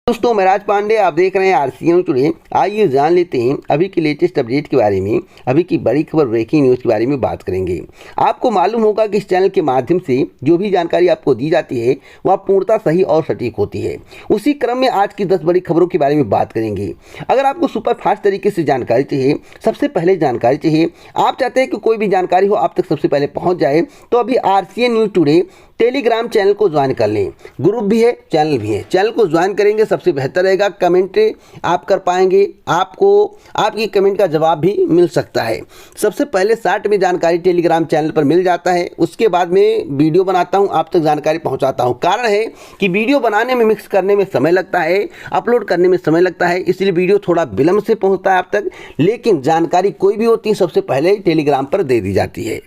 दोस्तों, मैं राज पांडे, आप देख रहे हैं आरसीएन टुडे। आइए जान लेते हैं अभी की लेटेस्ट अपडेट के बारे में। अभी की बड़ी खबर, ब्रेकिंग न्यूज़ के बारे में बात करेंगे। आपको मालूम होगा कि इस चैनल के माध्यम से जो भी जानकारी आपको दी जाती है वह पूर्णतः सही और सटीक होती है। उसी क्रम में आज की 10 बड़ी खबरों के बारे में बात करेंगे। अगर आपको सुपर फास्ट तरीके से जानकारी चाहिए, सबसे पहले जानकारी चाहिए, आप चाहते हैं कि कोई भी जानकारी हो आप तक सबसे पहले पहुँच जाए, तो अभी RCN news today Telegram channel को ज्वाइन कर लें। ग्रुप भी है, चैनल भी है। चैनल को ज्वाइन करेंगे सबसे बेहतर रहेगा। कमेंट आप कर पाएंगे, आपको आपकी कमेंट का जवाब भी मिल सकता है। सबसे पहले 60 में जानकारी टेलीग्राम चैनल पर मिल जाता है। उसके बाद में वीडियो बनाता हूं, आप तक जानकारी पहुंचाता हूं। कारण है कि वीडियो बनाने में, मिक्स करने में समय लगता है, अपलोड करने में समय लगता है, इसलिए वीडियो थोड़ा विलंब से पहुँचता है आप तक। लेकिन जानकारी कोई भी होती है सबसे पहले टेलीग्राम पर दे दी जाती है।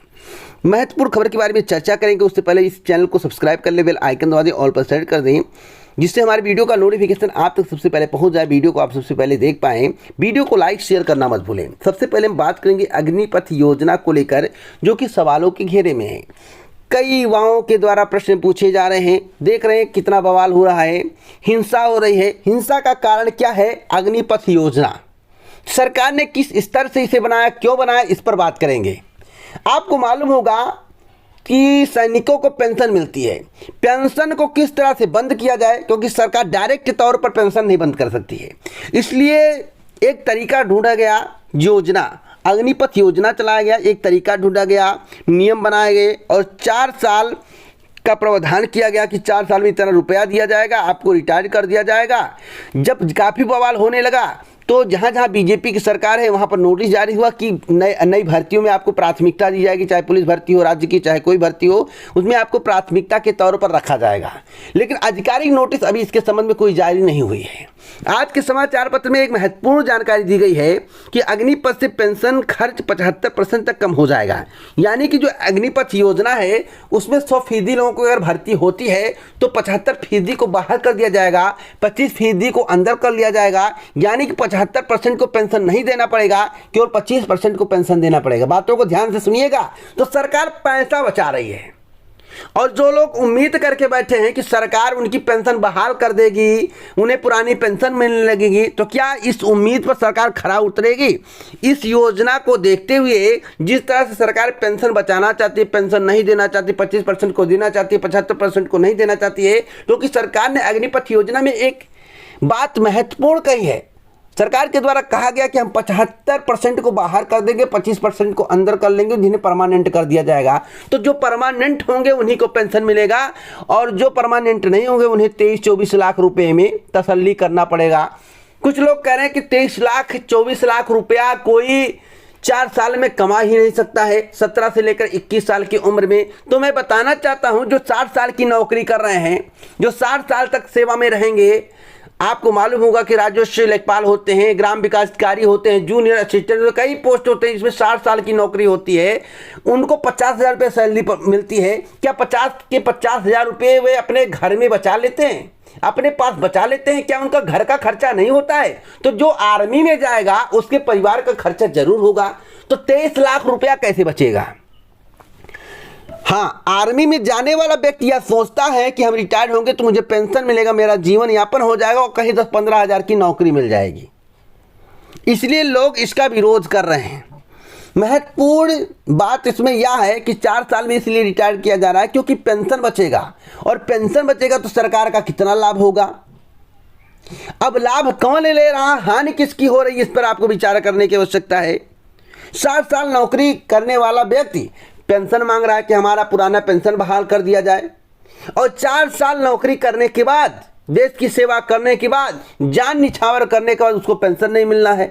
महत्वपूर्ण खबर के बारे में चर्चा करेंगे, उससे पहले इस चैनल को सब्सक्राइब कर ले, बेल आइकन दबा दें, ऑल पर सेट कर दें, जिससे हमारी वीडियो का नोटिफिकेशन आप तक सबसे पहले पहुंच जाए, वीडियो को आप सबसे पहले देख पाएं। वीडियो को लाइक शेयर करना मत भूलें। सबसे पहले हम बात करेंगे अग्निपथ योजना को लेकर, जो कि सवालों के घेरे में है। कई युवाओं के द्वारा प्रश्न पूछे जा रहे हैं। देख रहे हैं कितना बवाल हो रहा है, हिंसा हो रही है। हिंसा का कारण क्या है? अग्निपथ योजना सरकार ने किस स्तर से इसे बनाया, क्यों बनाया, इस पर बात करेंगे। आपको मालूम होगा कि सैनिकों को पेंशन मिलती है। पेंशन को किस तरह से बंद किया जाए, क्योंकि सरकार डायरेक्ट तौर पर पेंशन नहीं बंद कर सकती है, इसलिए एक तरीका ढूंढा गया। योजना अग्निपथ योजना चलाया गया, एक तरीका ढूंढा गया, नियम बनाए गए और 4 साल का प्रावधान किया गया कि 4 साल में इतना रुपया दिया जाएगा, आपको रिटायर कर दिया जाएगा। जब काफ़ी बवाल होने लगा तो जहाँ जहाँ बीजेपी की सरकार है वहाँ पर नोटिस जारी हुआ कि नई भर्तियों में आपको प्राथमिकता दी जाएगी, चाहे पुलिस भर्ती हो राज्य की, चाहे कोई भर्ती हो, उसमें आपको प्राथमिकता के तौर पर रखा जाएगा। लेकिन आधिकारिक नोटिस अभी इसके संबंध में कोई जारी नहीं हुई है। आज के समाचार पत्र में एक महत्वपूर्ण जानकारी दी गई है कि अग्निपथ से पेंशन खर्च 75% तक कम हो जाएगा। यानी कि जो अग्निपथ योजना है उसमें 100% लोगों को अगर भर्ती होती है तो 75% को बाहर कर दिया जाएगा, 25% को अंदर कर लिया जाएगा। यानी कि 75% को पेंशन नहीं देना पड़ेगा, केवल 25% को पेंशन देना पड़ेगा। बातों को ध्यान से सुनिएगा। तो सरकार पैसा बचा रही है, और जो लोग उम्मीद करके बैठे हैं कि सरकार उनकी पेंशन बहाल कर देगी, उन्हें पुरानी पेंशन मिलने लगेगी, तो क्या इस उम्मीद पर सरकार खरा उतरेगी? इस योजना को देखते हुए जिस तरह से सरकार पेंशन बचाना चाहती है, पेंशन नहीं देना चाहती, 25% को देना चाहती है, 75% को नहीं देना चाहती है, क्योंकि सरकार ने अग्निपथ योजना में एक बात महत्वपूर्ण कही है। सरकार के द्वारा कहा गया कि हम 75% को बाहर कर देंगे, 25% को अंदर कर लेंगे, जिन्हें परमानेंट कर दिया जाएगा। तो जो परमानेंट होंगे उन्हीं को पेंशन मिलेगा, और जो परमानेंट नहीं होंगे उन्हें 23-24 लाख रुपए में तसल्ली करना पड़ेगा। कुछ लोग कह रहे हैं कि 23 लाख 24 लाख रुपया कोई 4 साल में कमा ही नहीं सकता है, 17 से लेकर 21 साल की उम्र में। तो मैं बताना चाहता हूं, जो 60 साल की नौकरी कर रहे हैं, जो 60 साल तक सेवा में रहेंगे, आपको मालूम होगा कि राजस्व लेखपाल होते हैं, ग्राम विकास अधिकारी होते हैं, जूनियर असिस्टेंट, कई पोस्ट होते हैं जिसमें 60 साल की नौकरी होती है। उनको 50,000 रुपये सैलरी मिलती है। क्या 50,000 रुपये वे अपने घर में बचा लेते हैं, अपने पास बचा लेते हैं? क्या उनका घर का खर्चा नहीं होता है? तो जो आर्मी में जाएगा उसके परिवार का खर्चा जरूर होगा। तो 23 लाख रुपया कैसे बचेगा? हाँ, आर्मी में जाने वाला व्यक्ति यह सोचता है कि हम रिटायर्ड होंगे तो मुझे पेंशन मिलेगा, मेरा जीवन यापन हो जाएगा, और कहीं 10-15 हज़ार की नौकरी मिल जाएगी। इसलिए लोग इसका विरोध कर रहे हैं। महत्वपूर्ण बात इसमें यह है कि 4 साल में इसलिए रिटायर किया जा रहा है क्योंकि पेंशन बचेगा, और पेंशन बचेगा तो सरकार का कितना लाभ होगा। अब लाभ कौन ले रहा, हानि किसकी हो रही है, इस पर आपको विचार करने की आवश्यकता है। 60 साल नौकरी करने वाला व्यक्ति पेंशन मांग रहा है कि हमारा पुराना पेंशन बहाल कर दिया जाए, और 4 साल नौकरी करने के बाद, देश की सेवा करने के बाद, जान निछावर करने के बाद उसको पेंशन नहीं मिलना है।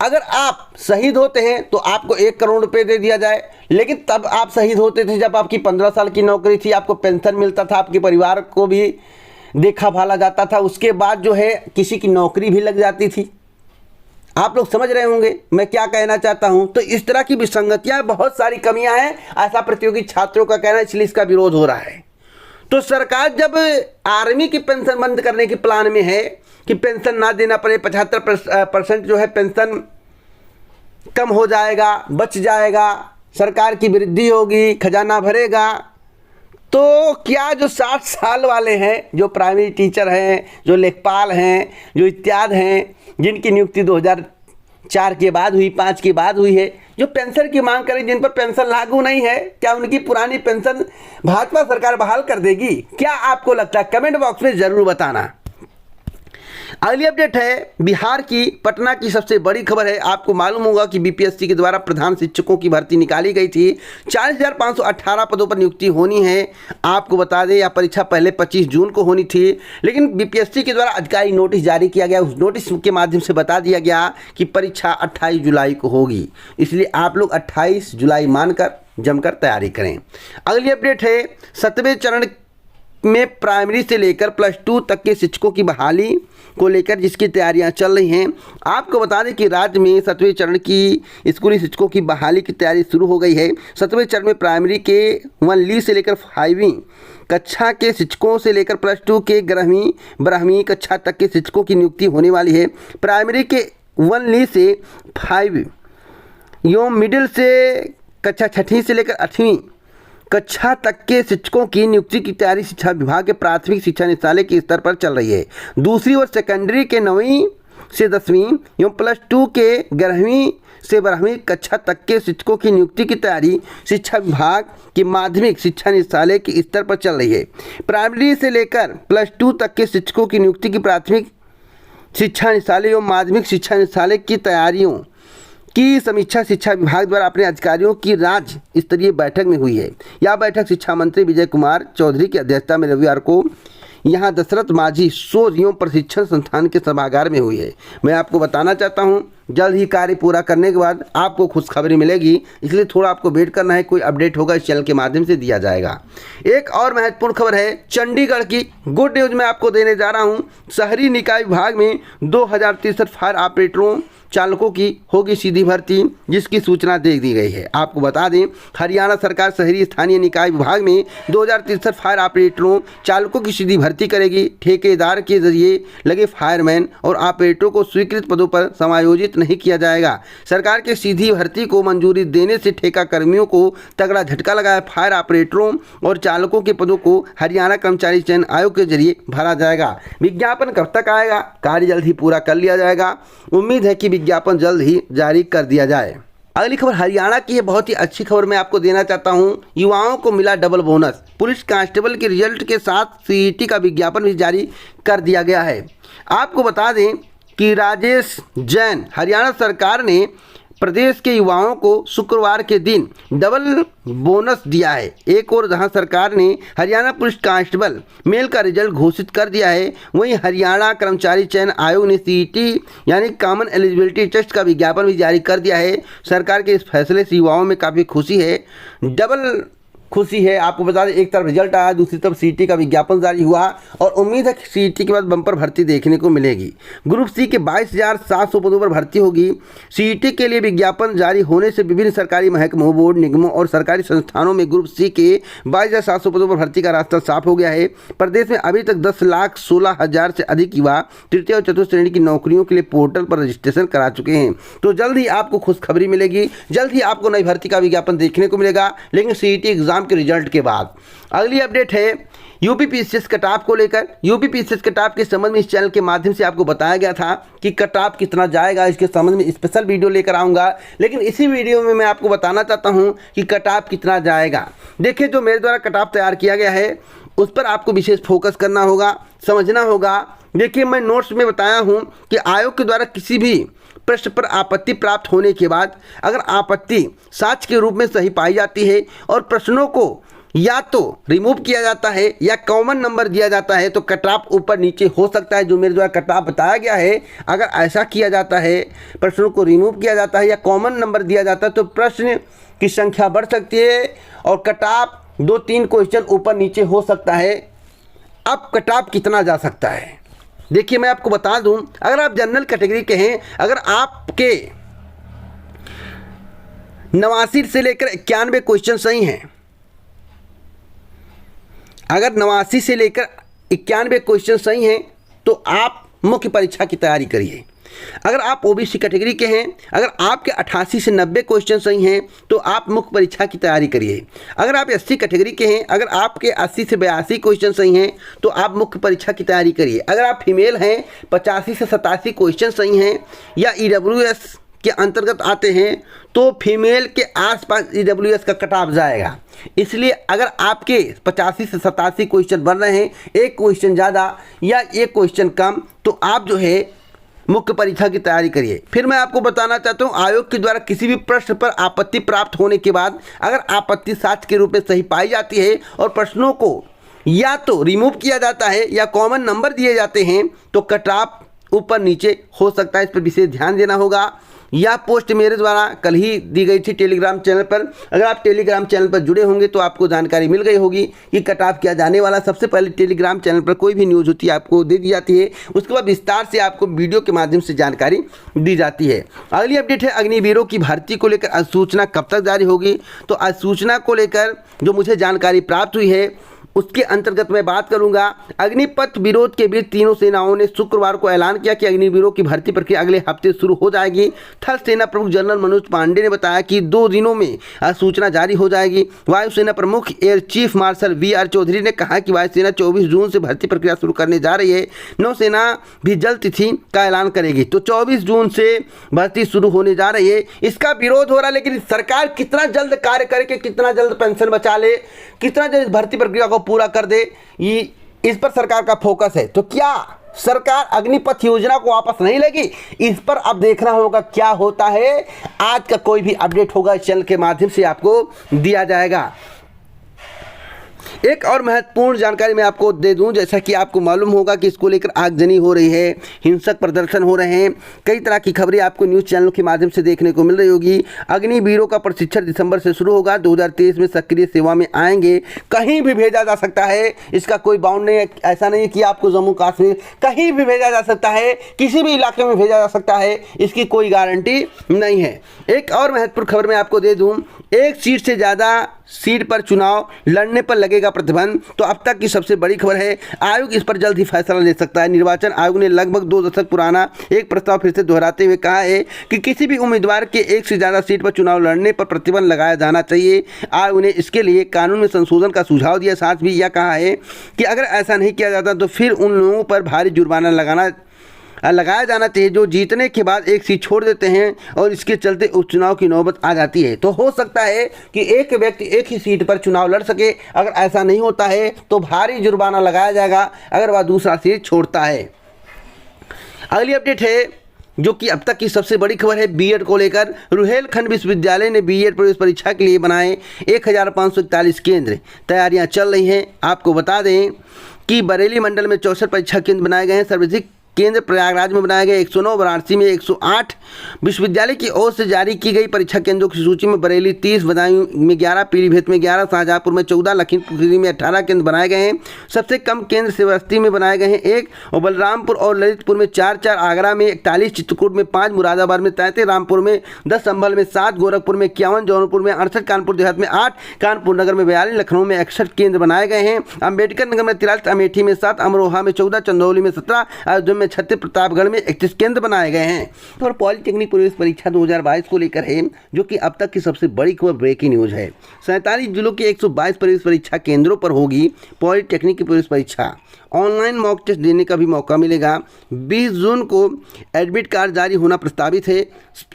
अगर आप शहीद होते हैं तो आपको 1 करोड़ रुपए दे दिया जाए, लेकिन तब आप शहीद होते थे जब आपकी 15 साल की नौकरी थी, आपको पेंशन मिलता था, आपके परिवार को भी देखा भाला जाता था, उसके बाद जो है किसी की नौकरी भी लग जाती थी। आप लोग समझ रहे होंगे मैं क्या कहना चाहता हूं। तो इस तरह की विसंगतियां, बहुत सारी कमियां हैं, ऐसा प्रतियोगी छात्रों का कहना है, इसलिए इसका विरोध हो रहा है। तो सरकार जब आर्मी की पेंशन बंद करने के प्लान में है कि पेंशन ना देना पड़े, 75% जो है पेंशन कम हो जाएगा, बच जाएगा, सरकार की वृद्धि होगी, खजाना भरेगा, तो क्या जो 60 साल वाले हैं, जो प्राइमरी टीचर हैं, जो लेखपाल हैं, जो इत्यादि हैं, जिनकी नियुक्ति 2004 के बाद हुई, 5 के बाद हुई है, जो पेंशन की मांग करें, जिन पर पेंशन लागू नहीं है, क्या उनकी पुरानी पेंशन भाजपा सरकार बहाल कर देगी? क्या आपको लगता है? कमेंट बॉक्स में ज़रूर बताना। अगली अपडेट है बिहार की, पटना की सबसे बड़ी खबर है। आपको मालूम होगा कि बीपीएससी के द्वारा प्रधान शिक्षकों की भर्ती निकाली गई थी। 40,518 पदों पर नियुक्ति होनी है। आपको बता दें, यह परीक्षा पहले 25 जून को होनी थी, लेकिन बीपीएससी के द्वारा अधिकारी नोटिस जारी किया गया। उस नोटिस के माध्यम से बता दिया गया कि परीक्षा 28 जुलाई को होगी, इसलिए आप लोग 28 जुलाई मानकर जमकर तैयारी करें। अगली अपडेट है 7वें चरण में प्राइमरी से लेकर +2 तक के शिक्षकों की बहाली को लेकर जिसकी तैयारियां चल रही हैं। आपको बता दें कि राज्य में 7वें चरण की स्कूली शिक्षकों की बहाली की तैयारी शुरू हो गई है। 7वें चरण में प्राइमरी के 1ली से लेकर 5वीं कक्षा के शिक्षकों से लेकर +2 के 11वीं 12वीं कक्षा तक के शिक्षकों की नियुक्ति होने वाली है। प्राइमरी के 1ली से 5 एवं मिडिल से कक्षा 6वीं से लेकर 8वीं कक्षा तक के शिक्षकों की नियुक्ति की तैयारी शिक्षा विभाग के प्राथमिक शिक्षा निदेशालय के स्तर पर चल रही है। दूसरी ओर सेकेंडरी के 9वीं से 10वीं एवं +2 के 11वीं से 12वीं कक्षा तक के शिक्षकों की नियुक्ति की तैयारी शिक्षा विभाग के माध्यमिक शिक्षा निदेशालय के स्तर पर चल रही है। प्राइमरी से लेकर +2 तक के शिक्षकों की नियुक्ति की प्राथमिक शिक्षा निदेशालय एवं माध्यमिक शिक्षा निदेशालय की तैयारियों की समीक्षा शिक्षा विभाग द्वारा अपने अधिकारियों की राज्य स्तरीय बैठक में हुई है। यह बैठक शिक्षा मंत्री विजय कुमार चौधरी की अध्यक्षता में रविवार को यहाँ दशरथ माझी शोध एवं प्रशिक्षण संस्थान के सभागार में हुई है। मैं आपको बताना चाहता हूँ, जल्द ही कार्य पूरा करने के बाद आपको खुशखबरी मिलेगी, इसलिए थोड़ा आपको वेट करना है। कोई अपडेट होगा इस चैनल के माध्यम से दिया जाएगा। एक और महत्वपूर्ण खबर है चंडीगढ़ की, गुड न्यूज़ मैं आपको देने जा रहा हूँ। शहरी निकाय विभाग में 2063 फायर ऑपरेटरों चालकों की होगी सीधी भर्ती, जिसकी सूचना दे दी गई है। आपको बता दें, हरियाणा सरकार शहरी स्थानीय निकाय विभाग में 2063 फायर ऑपरेटरों चालकों की सीधी भर्ती करेगी। ठेकेदार के जरिए लगे फायरमैन और ऑपरेटरों को स्वीकृत पदों पर समायोजित नहीं किया जाएगा। सरकार के सीधी भर्ती को मंजूरी देने से ठेका कर्मियों को तगड़ा झटका लगा है। फायर ऑपरेटरों और चालकों के पदों को हरियाणा कर्मचारी चयन आयोग के जरिए भरा जाएगा। विज्ञापन कब तक आएगा? कार्य जल्द ही पूरा कर लिया जाएगा। उम्मीद है कि विज्ञापन जल्द ही जारी कर दिया जाए। अगली खबर हरियाणा की है, बहुत ही अच्छी खबर मैं आपको देना चाहता हूं। युवाओं को मिला डबल बोनस। पुलिस कांस्टेबल के रिजल्ट के साथ सीईटी का विज्ञापन भी जारी कर दिया गया है। आपको बता दें कि राजेश जैन, हरियाणा सरकार ने प्रदेश के युवाओं को शुक्रवार के दिन डबल बोनस दिया है। एक और जहां सरकार ने हरियाणा पुलिस कांस्टेबल मेल का रिजल्ट घोषित कर दिया है, वहीं हरियाणा कर्मचारी चयन आयोग ने सीईटी यानी कॉमन एलिजिबिलिटी टेस्ट का विज्ञापन भी जारी कर दिया है। सरकार के इस फैसले से युवाओं में काफ़ी खुशी है, डबल खुशी है। आपको बता दें, एक तरफ रिजल्ट आया, दूसरी तरफ सीईटी का विज्ञापन जारी हुआ और उम्मीद है कि सीईटी के बाद बम्पर भर्ती देखने को मिलेगी। ग्रुप सी के 22,700 पदों पर भर्ती होगी। सीईटी के लिए विज्ञापन जारी होने से विभिन्न सरकारी महकमों, बोर्ड, निगमों और सरकारी संस्थानों में ग्रुप सी के 22,700 पदों पर भर्ती का रास्ता साफ हो गया है। प्रदेश में अभी तक 10,16,000 से अधिक युवा तृतीय और चतुर्थ श्रेणी की नौकरियों के लिए पोर्टल पर रजिस्ट्रेशन करा चुके हैं। तो जल्द ही आपको खुशखबरी मिलेगी, जल्द ही आपको नई भर्ती का विज्ञापन देखने को मिलेगा, लेकिन सीईटी एग्जाम के रिजल्ट के बाद। अगली अपडेट है यूपी पीसीएस कट ऑफ को लेकर। यूपी पीसीएस कट ऑफ के संबंध में इस चैनल के माध्यम से आपको बताया गया था कि कट ऑफ कितना जाएगा, इसके संबंध में स्पेशल वीडियो लेकर आऊंगा, लेकिन इसी वीडियो में मैं आपको बताना चाहता हूं कि कट ऑफ कितना जाएगा। देखिए, जो मेरे द्वारा कट ऑफ तैयार किया गया है उस पर आपको विशेष फोकस करना होगा, समझना होगा। देखिए, मैं नोट्स में बताया हूँ कि आयोग के द्वारा किसी भी प्रश्न पर आपत्ति प्राप्त होने के बाद अगर आपत्ति साक्ष्य के रूप में सही पाई जाती है और प्रश्नों को या तो रिमूव किया जाता है या कॉमन नंबर दिया जाता है तो कट ऑफ ऊपर नीचे हो सकता है। जो मेरे द्वारा कट ऑफ बताया गया है, अगर ऐसा किया जाता है, प्रश्नों को रिमूव किया जाता है या कॉमन नंबर दिया जाता है तो प्रश्न की संख्या बढ़ सकती है और कट ऑफ 2-3 क्वेश्चन ऊपर नीचे हो सकता है। अब कट ऑफ कितना जा सकता है, देखिए मैं आपको बता दूं, अगर आप जनरल कैटेगरी के हैं, अगर आपके 89 से लेकर 91 क्वेश्चन सही हैं, अगर 89 से लेकर 91 क्वेश्चन सही हैं तो आप मुख्य परीक्षा की तैयारी करिए। अगर आप ओबीसी कैटेगरी के हैं, अगर आपके 88 से 90 क्वेश्चन सही हैं तो आप मुख्य परीक्षा की तैयारी करिए। अगर आप एससी कैटेगरी के हैं, अगर आपके 80 से 82 क्वेश्चन सही हैं तो आप मुख्य परीक्षा की तैयारी करिए। अगर आप फीमेल हैं, 85 से 87 क्वेश्चन सही हैं या ईडब्ल्यूएस के अंतर्गत आते हैं तो फीमेल के आसपास ईडब्ल्यूएस का कट ऑफ जाएगा। इसलिए अगर आपके 85 से 87 क्वेश्चन बन रहे हैं, एक क्वेश्चन ज़्यादा या एक क्वेश्चन कम, तो आप जो है मुख्य परीक्षा की तैयारी करिए। फिर मैं आपको बताना चाहता हूं, आयोग के द्वारा किसी भी प्रश्न पर आपत्ति प्राप्त होने के बाद अगर आपत्ति साक्ष्य के रूप में सही पाई जाती है और प्रश्नों को या तो रिमूव किया जाता है या कॉमन नंबर दिए जाते हैं तो कट ऑफ ऊपर नीचे हो सकता है। इस पर विशेष ध्यान देना होगा। यह पोस्ट मेरे द्वारा कल ही दी गई थी टेलीग्राम चैनल पर। अगर आप टेलीग्राम चैनल पर जुड़े होंगे तो आपको जानकारी मिल गई होगी कि कट ऑफ किया जाने वाला। सबसे पहले टेलीग्राम चैनल पर कोई भी न्यूज़ होती है आपको दे दी जाती है, उसके बाद विस्तार से आपको वीडियो के माध्यम से जानकारी दी जाती है। अगली अपडेट है अग्निवीरों की भर्ती को लेकर अधिसूचना कब तक जारी होगी। तो अधिसूचना को लेकर जो मुझे जानकारी प्राप्त हुई है उसके अंतर्गत मैं बात करूंगा। अग्निपथ विरोध के बीच तीनों सेनाओं ने शुक्रवार को ऐलान किया कि अग्निवीरों की भर्ती प्रक्रिया अगले हफ्ते शुरू हो जाएगी। थल सेना प्रमुख जनरल मनोज पांडे ने बताया कि 2 दिनों में सूचना जारी हो जाएगी। वायुसेना प्रमुख air chief marshal V R. Chaudhari ने कहा कि वायुसेना 24 जून से भर्ती प्रक्रिया शुरू करने जा रही है। नौसेना भी जल्द तिथि का ऐलान करेगी। तो 24 जून से भर्ती शुरू होने जा रही है। इसका विरोध हो रहा है, लेकिन सरकार कितना जल्द कार्य करके कितना जल्द पेंशन बचा ले, कितना जल्द भर्ती प्रक्रिया को पूरा कर दे, ये इस पर सरकार का फोकस है। तो क्या सरकार अग्निपथ योजना को वापस नहीं लेगी, इस पर अब देखना होगा क्या होता है। आज का कोई भी अपडेट होगा इस चैनल के माध्यम से आपको दिया जाएगा। एक और महत्वपूर्ण जानकारी मैं आपको दे दूं, जैसा कि आपको मालूम होगा कि इसको लेकर आगजनी हो रही है, हिंसक प्रदर्शन हो रहे हैं, कई तरह की खबरें आपको न्यूज़ चैनलों के माध्यम से देखने को मिल रही होगी। अग्निवीरों का प्रशिक्षण दिसंबर से शुरू होगा, 2023 में सक्रिय सेवा में आएंगे। कहीं भी भेजा जा सकता है, इसका कोई बाउंड नहीं है। ऐसा नहीं कि आपको जम्मू कश्मीर, कहीं भी भेजा जा सकता है, किसी भी इलाके में भेजा जा सकता है, इसकी कोई गारंटी नहीं है। एक और महत्वपूर्ण खबर मैं आपको दे दूँ, एक सीट से ज़्यादा सीट पर चुनाव लड़ने पर लगेगा प्रतिबंध। तो अब तक की सबसे बड़ी खबर है, आयोग इस पर जल्द ही फैसला ले सकता है। निर्वाचन आयोग ने लगभग 2 दशक पुराना एक प्रस्ताव फिर से दोहराते हुए कहा है कि किसी भी उम्मीदवार के एक से ज़्यादा सीट पर चुनाव लड़ने पर प्रतिबंध लगाया जाना चाहिए। आयोग ने इसके लिए कानून में संशोधन का सुझाव दिया। साथ भी यह कहा है कि अगर ऐसा नहीं किया जाता तो फिर उन लोगों पर भारी जुर्माना लगाया जाना चाहिए जो जीतने के बाद एक सीट छोड़ देते हैं और इसके चलते उपचुनाव की नौबत आ जाती है। तो हो सकता है कि एक व्यक्ति एक ही सीट पर चुनाव लड़ सके। अगर ऐसा नहीं होता है तो भारी जुर्माना लगाया जाएगा अगर वह दूसरा सीट छोड़ता है। अगली अपडेट है जो कि अब तक की सबसे बड़ी खबर है, बीएड को लेकर। रुहेलखंड विश्वविद्यालय ने बीएड प्रवेश परीक्षा के लिए बनाए 1541 केंद्र। तैयारियां चल रही हैं। आपको बता दें कि बरेली मंडल में 64 परीक्षा केंद्र बनाए गए हैं। सर्वाधिक केंद्र प्रयागराज में बनाए गए 109, वाराणसी में 108। विश्वविद्यालय की ओर से जारी की गई परीक्षा केंद्रों की सूची में बरेली 30, बदायूं में 11, पीलीभीत में 11, शाहजहाँपुर में 14, लखीमपुर खीरी में 18 केंद्र बनाए गए हैं। सबसे कम केंद्र श्रावस्ती में बनाए गए हैं 1, और बलरामपुर और ललितपुर में 4, आगरा में 41, चित्रकूट में 5, मुरादाबाद में 33, रामपुर में 10, संभल में 7, गोरखपुर में 51, जौनपुर में 68, कानपुर देहात में 8, कानपुर नगर में 42, लखनऊ में 61 केंद्र बनाए गए हैं। अम्बेडकर नगर में 43, अमेठी में 7, अमरोहा में 14, चंदौली में 17, अयोध्या में 36, प्रतापगढ़ में 31 केंद्र बनाए गए हैं। और पॉलिटेक्निक प्रवेश परीक्षा 2022 को लेकर है जो कि अब तक की सबसे बड़ी खबर, ब्रेकिंग न्यूज है। 47 जिलों के 122 प्रवेश परीक्षा केंद्रों पर होगी पॉलिटेक्निक की प्रवेश परीक्षा। ऑनलाइन मॉक टेस्ट देने का भी मौका मिलेगा। 20 जून को एडमिट कार्ड जारी होना प्रस्तावित है।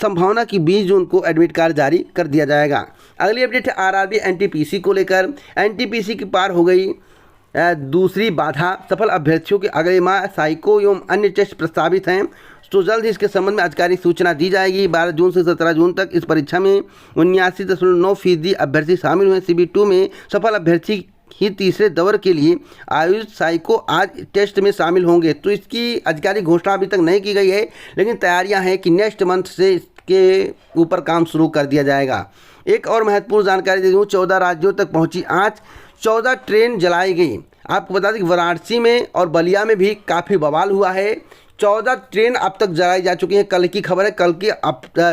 संभावना कि 20 जून को एडमिट कार्ड जारी कर दिया जाएगा। अगली अपडेट है आरआरबी एनटीपीसी को लेकर। एनटीपीसी की पार हो गई दूसरी बाधा। सफल अभ्यर्थियों के अगले माह साइको एवं अन्य टेस्ट प्रस्तावित हैं। तो जल्द ही इसके संबंध में आधिकारिक सूचना दी जाएगी। 12 जून से 17 जून तक इस परीक्षा में 79.9% अभ्यर्थी शामिल हुए। CB2 में सफल अभ्यर्थी ही तीसरे दौर के लिए आयुष साइको आज टेस्ट में शामिल होंगे। तो इसकी आधिकारिक घोषणा अभी तक नहीं की गई है, लेकिन तैयारियां हैं कि नेक्स्ट मंथ से इसके ऊपर काम शुरू कर दिया जाएगा। एक और महत्वपूर्ण जानकारी दे दूँ, 14 राज्यों तक पहुंची आँच, 14 ट्रेन जलाई गई। आपको बता दें कि वाराणसी में और बलिया में भी काफ़ी बवाल हुआ है। 14 ट्रेन अब तक जलाई जा चुकी हैं। कल की खबर है, कल की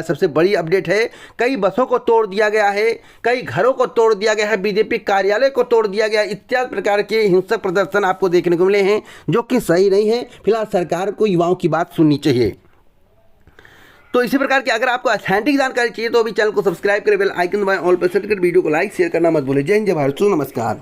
सबसे बड़ी अपडेट है। कई बसों को तोड़ दिया गया है, कई घरों को तोड़ दिया गया है, बीजेपी कार्यालय को तोड़ दिया गया, इत्यादि प्रकार के हिंसक प्रदर्शन आपको देखने को मिले हैं जो कि सही नहीं है। फिलहाल सरकार को युवाओं की बात सुननी चाहिए। तो इसी प्रकार की अगर आपको ऑथेंटिक जानकारी चाहिए तो अभी चैनल को सब्सक्राइब करें, बेल आइकन दबाएं, ऑल पर सेट कर वीडियो को लाइक शेयर करना मत भूलें। जय हिंद, जय भारत, नमस्कार।